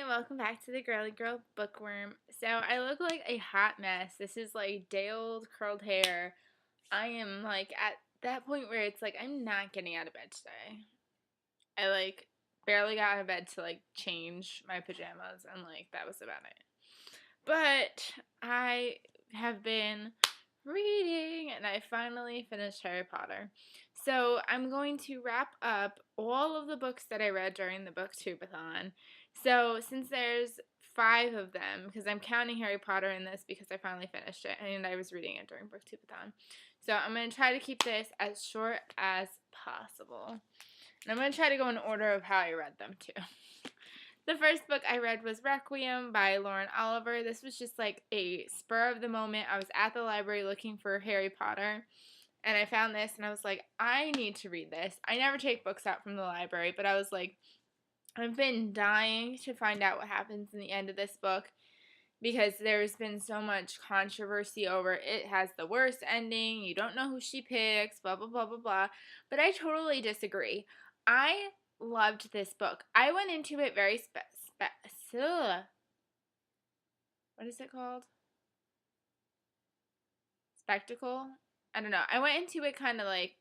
welcome back to the Girly Girl Bookworm. So I look like a hot mess. This is like day-old curled hair. I am like at that point where it's like I'm not getting out of bed today. I like barely got out of bed to like change my pajamas and like that was about it. But I have been reading and I finally finished Harry Potter. So I'm going to wrap up all of the books that I read during the Booktube-a-thon. So since there's 5 of them, because I'm counting Harry Potter in this because I finally finished it and I was reading it during Booktube-a-thon. So I'm going to try to keep this as short as possible. And I'm going to try to go in order of how I read them too. The first book I read was Requiem by Lauren Oliver. This was just like a spur of the moment. I was at the library looking for Harry Potter, and I found this, and I was like, I need to read this. I never take books out from the library, but I was like, I've been dying to find out what happens in the end of this book because there's been so much controversy over it has the worst ending, you don't know who she picks, blah, blah, blah, blah, blah. But I totally disagree. I loved this book. I went into it very what is it called? Spectacle? I don't know. I went into it kind of like,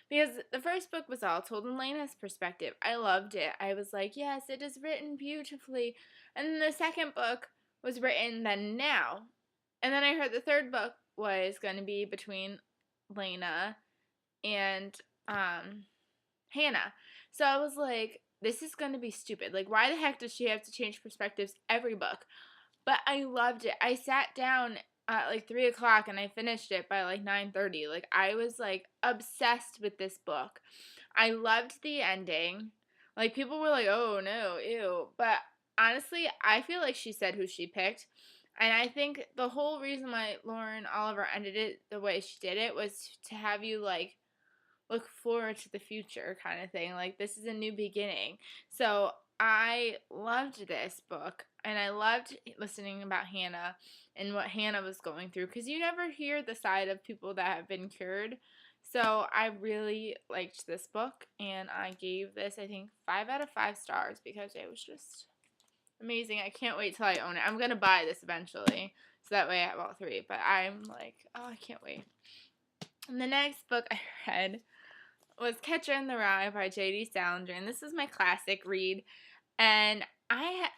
because the first book was all told in Lena's perspective. I loved it. I was like, yes, it is written beautifully. And then the second book was written then now. And then I heard the third book was going to be between Lena and Hannah. So I was like, this is going to be stupid. Like, why the heck does she have to change perspectives every book? But I loved it. I sat down at like 3 o'clock and I finished it by like 9:30. Like, I was like obsessed with this book. I loved the ending. Like, people were like, oh no, ew. But honestly, I feel like she said who she picked. And I think the whole reason why Lauren Oliver ended it the way she did it was to have you like look forward to the future kind of thing. Like, this is a new beginning. So I loved this book, and I loved listening about Hannah and what Hannah was going through, because you never hear the side of people that have been cured. So I really liked this book, and I gave this, I think, 5 out of 5 stars because it was just amazing. I can't wait till I own it. I'm going to buy this eventually, so that way I have all 3. But I'm like, oh, I can't wait. And the next book I read was Catcher in the Rye by J.D. Salinger, and this is my classic read. And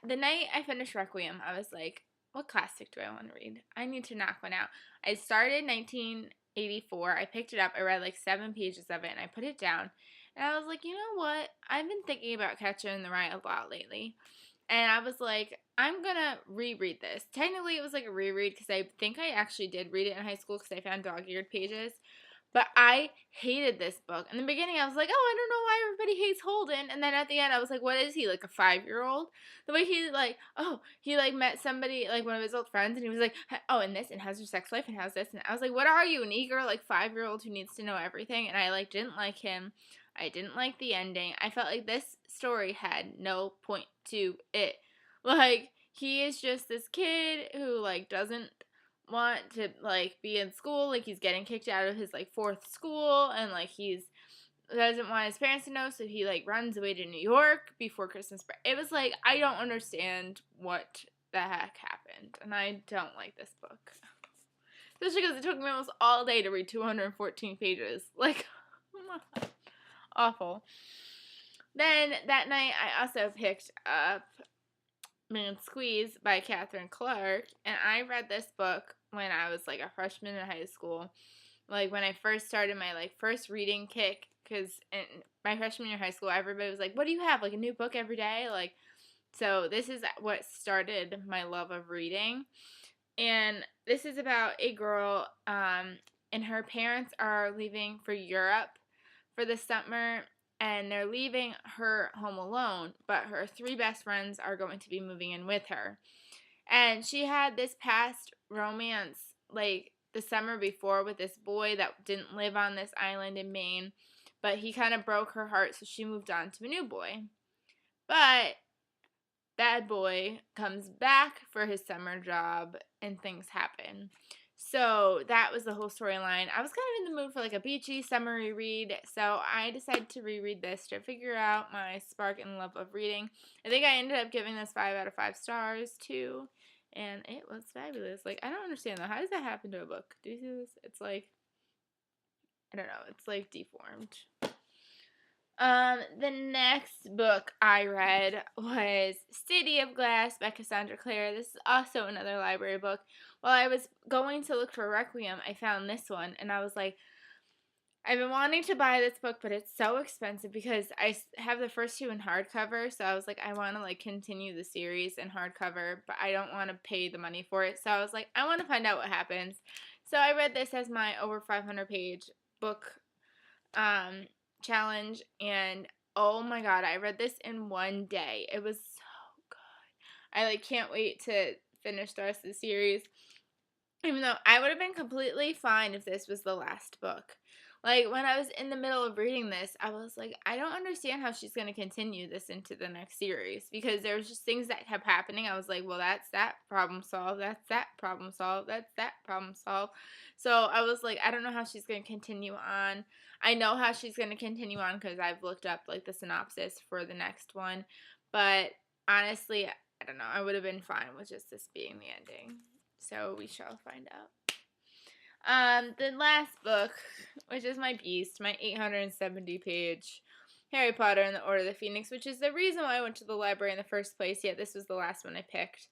the night I finished Requiem, I was like, what classic do I want to read? I need to knock one out. I started 1984. I picked it up. I read like 7 pages of it, and I put it down. And I was like, you know what? I've been thinking about Catcher in the Rye a lot lately. And I was like, I'm going to reread this. Technically, it was like a reread because I think I actually did read it in high school because I found dog-eared pages. But I hated this book. In the beginning, I was like, oh, I don't know why everybody hates Holden. And then at the end, I was like, what is he, like a 5-year-old? The way he, like, he, like, met somebody, like, one of his old friends, and he was like, oh, and this, and how's your sex life, and how's this? And I was like, what are you, an eager, like, 5-year-old who needs to know everything? And I, like, didn't like him. I didn't like the ending. I felt like this story had no point to it. Like, he is just this kid who, like, doesn't want to like be in school, like he's getting kicked out of his like 4th school, and like he's doesn't want his parents to know, so he like runs away to New York before Christmas break. It was like, I don't understand what the heck happened, and I don't like this book, especially because it took me almost all day to read 214 pages. Like, awful. Then that night I also picked up Man Squeeze by Catherine Clark, and I read this book when I was like a freshman in high school, like when I first started my like first reading kick, because in my freshman year of high school, everybody was like, what do you have, like a new book every day? Like, so this is what started my love of reading. And this is about a girl, and her parents are leaving for Europe for the summer, and they're leaving her home alone, but her 3 best friends are going to be moving in with her. And she had this past romance, like, the summer before with this boy that didn't live on this island in Maine, but he kind of broke her heart, so she moved on to a new boy. But bad boy comes back for his summer job, and things happen. So that was the whole storyline. I was kind of in the mood for like a beachy summery read, so I decided to reread this to figure out my spark and love of reading. I think I ended up giving this 5 out of 5 stars too, and it was fabulous. Like, I don't understand though. How does that happen to a book? Do you see this? It's like, I don't know. It's like deformed. The next book I read was City of Glass by Cassandra Clare. This is also another library book. While I was going to look for Requiem, I found this one, and I was like, I've been wanting to buy this book, but it's so expensive because I have the first two in hardcover, so I was like, I want to like continue the series in hardcover, but I don't want to pay the money for it. So I was like, I want to find out what happens. So I read this as my over 500 page book challenge, and oh my god, I read this in one day. It was so good. I like can't wait to finish the rest of the series. Even though I would have been completely fine if this was the last book. Like, when I was in the middle of reading this, I was like, I don't understand how she's going to continue this into the next series. Because there was just things that kept happening. I was like, well, that's that problem solved. That's that problem solved. That's that problem solved. So I was like, I don't know how she's going to continue on. I know how she's going to continue on because I've looked up, like, the synopsis for the next one. But honestly, I don't know. I would have been fine with just this being the ending. So we shall find out. The last book, which is my beast, my 870-page Harry Potter and the Order of the Phoenix, which is the reason why I went to the library in the first place, yet this was the last one I picked.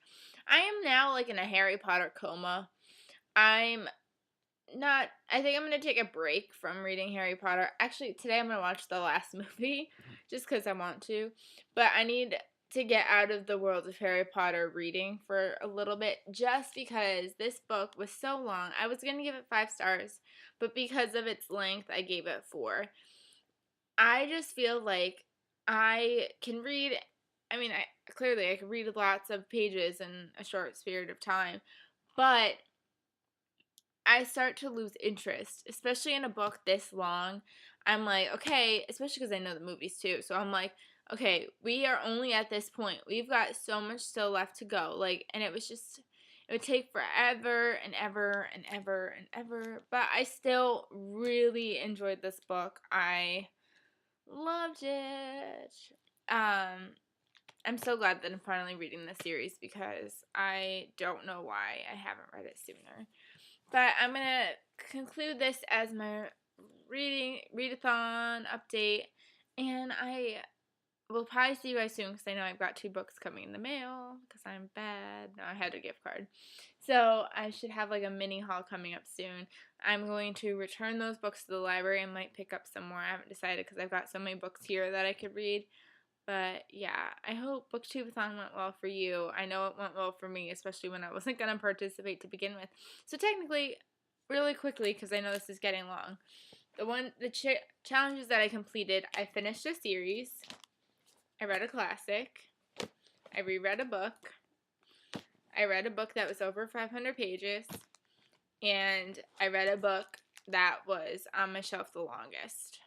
I am now, like, in a Harry Potter coma. I think I'm going to take a break from reading Harry Potter. Actually, today I'm going to watch the last movie, just because I want to. But I need to get out of the world of Harry Potter reading for a little bit, just because this book was so long. I was going to give it 5 stars, but because of its length, I gave it 4. I just feel like I can read, I mean, I can read lots of pages in a short period of time, but I start to lose interest, especially in a book this long. I'm like, okay, especially because I know the movies too. So I'm like, okay, we are only at this point. We've got so much still left to go. Like, and it would take forever and ever and ever and ever. But I still really enjoyed this book. I loved it. I'm so glad that I'm finally reading the series because I don't know why I haven't read it sooner. But I'm going to conclude this as my readathon update, and I will probably see you guys soon because I know I've got 2 books coming in the mail because I'm bad. No, I had a gift card. So I should have like a mini haul coming up soon. I'm going to return those books to the library and might pick up some more. I haven't decided because I've got so many books here that I could read. But yeah, I hope Booktube-a-thon went well for you. I know it went well for me, especially when I wasn't going to participate to begin with. So technically, really quickly, because I know this is getting long, the challenges that I completed, I finished a series, I read a classic, I reread a book, I read a book that was over 500 pages, and I read a book that was on my shelf the longest.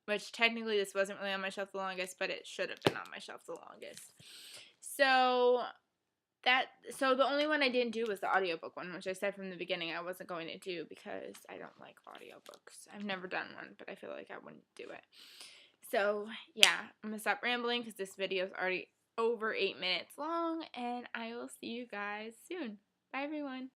Which technically this wasn't really on my shelf the longest, but it should have been on my shelf the longest. So the only one I didn't do was the audiobook one, which I said from the beginning I wasn't going to do because I don't like audiobooks. I've never done one, but I feel like I wouldn't do it. So yeah, I'm gonna stop rambling because this video is already over 8 minutes long, and I will see you guys soon. Bye everyone.